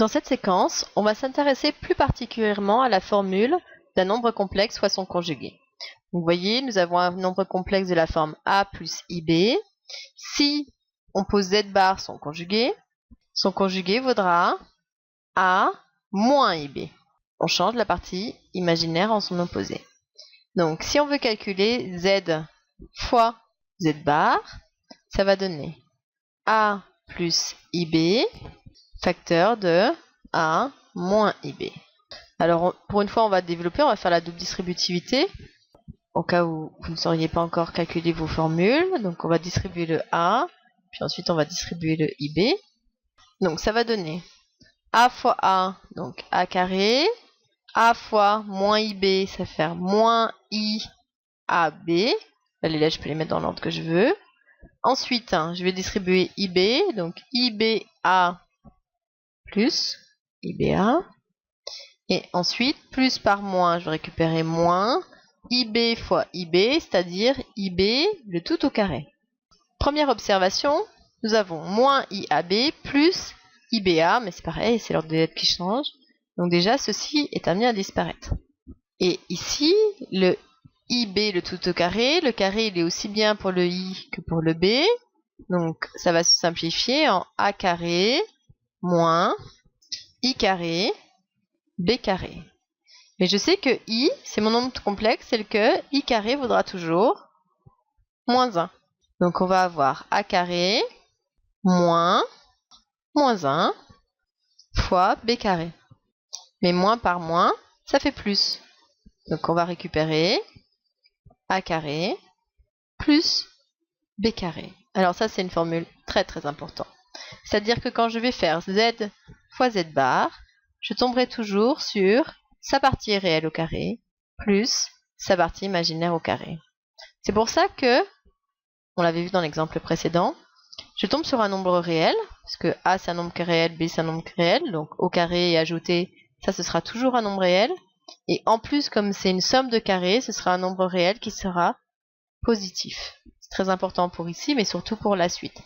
Dans cette séquence, on va s'intéresser plus particulièrement à la formule d'un nombre complexe fois son conjugué. Donc, vous voyez, nous avons un nombre complexe de la forme a plus ib. Si on pose z bar son conjugué vaudra a moins ib. On change la partie imaginaire en son opposé. Donc, si on veut calculer z fois z bar, ça va donner a plus ib facteur de a moins ib. Alors, pour une fois, on va développer, on va faire la double distributivité. Au cas où vous ne sauriez pas encore calculer vos formules. Donc, on va distribuer le a, puis ensuite, on va distribuer le ib. Donc, ça va donner a fois a, donc a carré. A fois moins ib, ça va faire moins i ab. Là, les lettres, je peux les mettre dans l'ordre que je veux. Ensuite, je vais distribuer ib, donc iba plus iba. Et ensuite, plus par moins, je vais récupérer moins ib fois ib, c'est-à-dire ib le tout au carré. Première observation, nous avons moins iab plus iba, mais c'est pareil, c'est l'ordre des lettres qui change. Donc déjà, ceci est amené à disparaître. Et ici, le ib le tout au carré, le carré il est aussi bien pour le i que pour le b. Donc ça va se simplifier en a carré moins i carré b carré. Mais je sais que i, c'est mon nombre complexe, c'est que i carré vaudra toujours moins 1. Donc on va avoir a carré moins 1 fois b carré. Mais moins par moins, ça fait plus. Donc on va récupérer a carré plus b carré. Alors ça, c'est une formule très très importante. C'est-à-dire que quand je vais faire z fois z bar, je tomberai toujours sur sa partie réelle au carré plus sa partie imaginaire au carré. C'est pour ça que, on l'avait vu dans l'exemple précédent, je tombe sur un nombre réel, parce que a c'est un nombre réel, b c'est un nombre réel, donc au carré et ajouté, ça ce sera toujours un nombre réel. Et en plus, comme c'est une somme de carrés, ce sera un nombre réel qui sera positif. C'est très important pour ici, mais surtout pour la suite.